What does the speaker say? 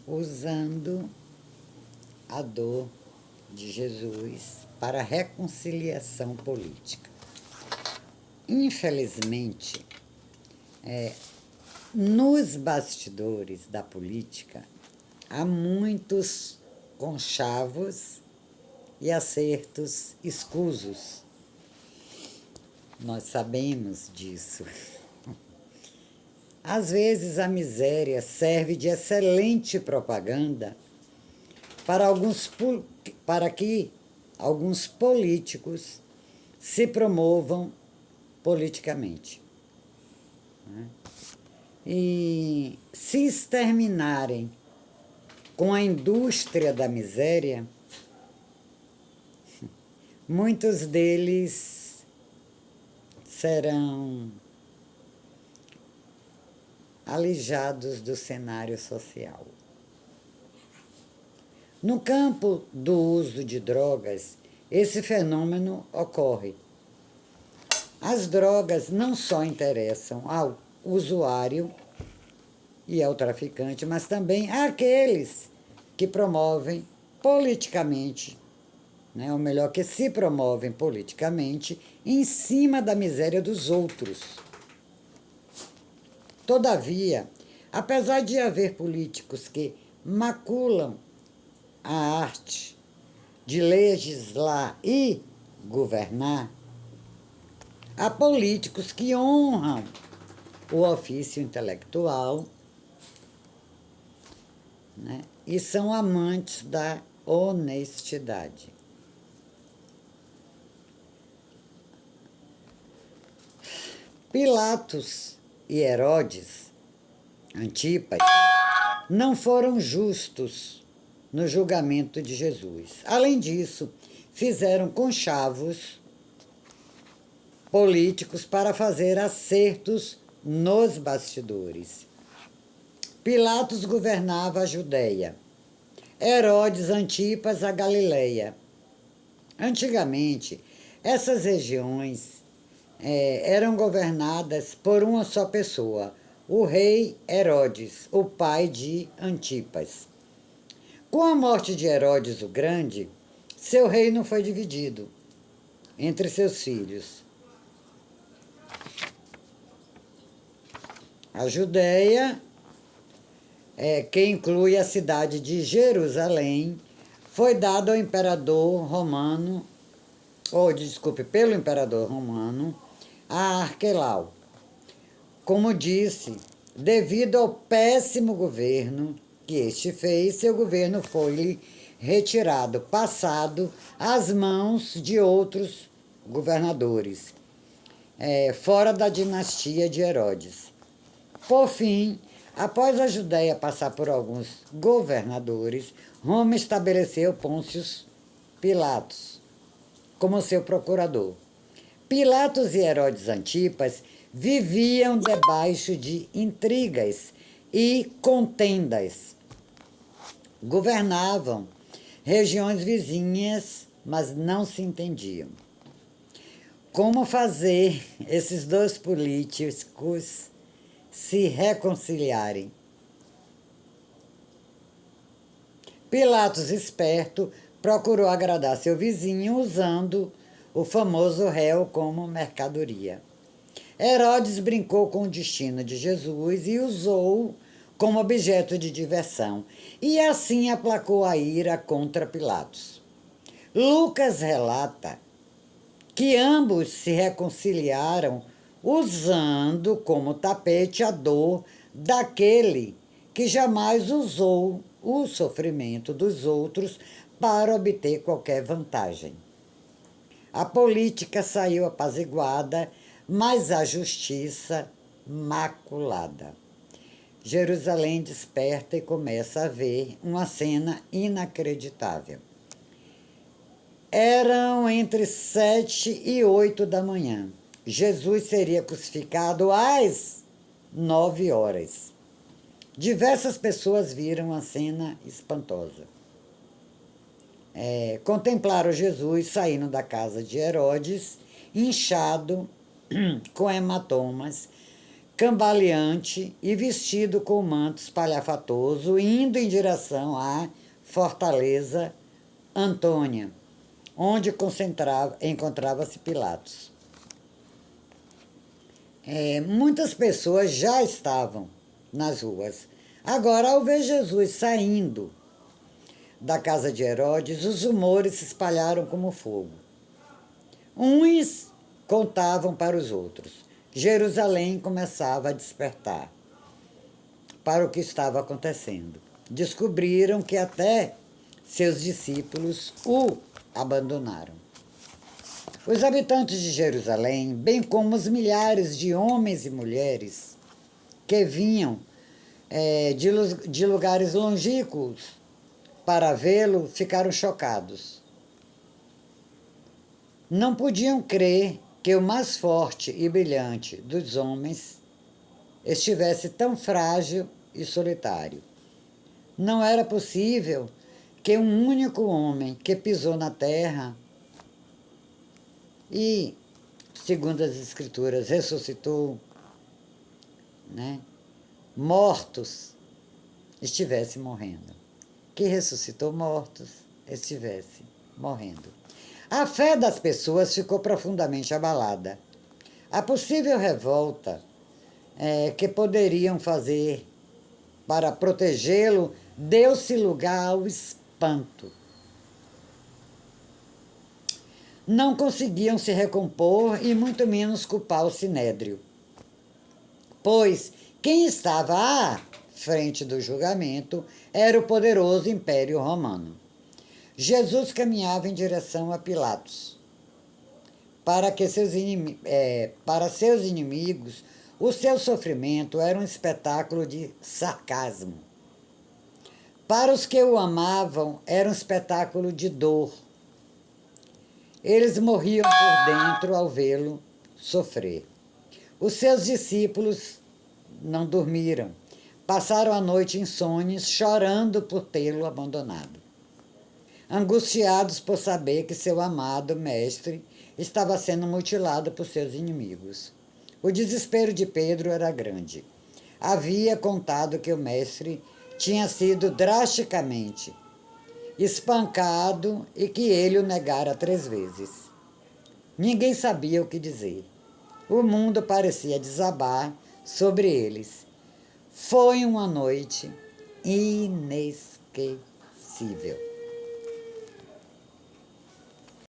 usando a dor de Jesus para a reconciliação política. Infelizmente, nos bastidores da política, há muitos conchavos e acertos escusos. Nós sabemos disso. Às vezes a miséria serve de excelente propaganda para que alguns políticos se promovam politicamente. E se exterminarem com a indústria da miséria, muitos deles serão alijados do cenário social. No campo do uso de drogas, esse fenômeno ocorre. As drogas não só interessam ao usuário e ao traficante, mas também àqueles que promovem politicamente, né, ou melhor, que se promovem politicamente em cima da miséria dos outros. Todavia, apesar de haver políticos que maculam a arte de legislar e governar, há políticos que honram o ofício intelectual, né, e são amantes da honestidade. Pilatos e Herodes Antipas não foram justos no julgamento de Jesus. Além disso, fizeram conchavos políticos para fazer acertos nos bastidores. Pilatos governava a Judéia, Herodes Antipas a Galileia. Antigamente, essas regiões eram governadas por uma só pessoa, o rei Herodes, o pai de Antipas. Com a morte de Herodes o Grande, seu reino foi dividido entre seus filhos. A Judéia, que inclui a cidade de Jerusalém, foi dada ao imperador romano, pelo imperador romano, a Arquelau. Como disse, devido ao péssimo governo que este fez, seu governo foi-lhe retirado, passado às mãos de outros governadores, fora da dinastia de Herodes. Por fim, após a Judéia passar por alguns governadores, Roma estabeleceu Pôncio Pilatos como seu procurador. Pilatos e Herodes Antipas viviam debaixo de intrigas e contendas. Governavam regiões vizinhas, mas não se entendiam. Como fazer esses dois políticos se reconciliarem? Pilatos, esperto, procurou agradar seu vizinho usando o famoso réu como mercadoria. Herodes brincou com o destino de Jesus e usou-o como objeto de diversão, e assim aplacou a ira contra Pilatos. Lucas relata que ambos se reconciliaram usando como tapete a dor daquele que jamais usou o sofrimento dos outros para obter qualquer vantagem. A política saiu apaziguada, mas a justiça maculada. Jerusalém desperta e começa a ver uma cena inacreditável. Eram entre 7 e 8 da manhã. Jesus seria crucificado às 9 horas. Diversas pessoas viram a cena espantosa. Contemplaram Jesus saindo da casa de Herodes, inchado, com hematomas, cambaleante e vestido com manto espalhafatoso, indo em direção à fortaleza Antônia, onde encontrava-se Pilatos. Muitas pessoas já estavam nas ruas. Agora, ao ver Jesus saindo da casa de Herodes, os rumores se espalharam como fogo. Uns contavam para os outros. Jerusalém começava a despertar para o que estava acontecendo. Descobriram que até seus discípulos o abandonaram. Os habitantes de Jerusalém, bem como os milhares de homens e mulheres que vinham de lugares longínquos para vê-lo, ficaram chocados. Não podiam crer que o mais forte e brilhante dos homens estivesse tão frágil e solitário. Não era possível que um único homem que pisou na terra e, segundo as Escrituras, ressuscitou, mortos, estivesse morrendo. Que ressuscitou mortos, estivesse morrendo. A fé das pessoas ficou profundamente abalada. A possível revolta que poderiam fazer para protegê-lo deu-se lugar ao espanto. Não conseguiam se recompor e muito menos culpar o Sinédrio, pois quem estava à frente do julgamento era o poderoso Império Romano. Jesus caminhava em direção a Pilatos. Para seus inimigos, o seu sofrimento era um espetáculo de sarcasmo. Para os que o amavam, era um espetáculo de dor. Eles morriam por dentro ao vê-lo sofrer. Os seus discípulos não dormiram. Passaram a noite insônios, chorando por tê-lo abandonado. Angustiados por saber que seu amado mestre estava sendo mutilado por seus inimigos. O desespero de Pedro era grande. Havia contado que o mestre tinha sido drasticamente espancado e que ele o negara 3 vezes. Ninguém sabia o que dizer. O mundo parecia desabar sobre eles. Foi uma noite inesquecível.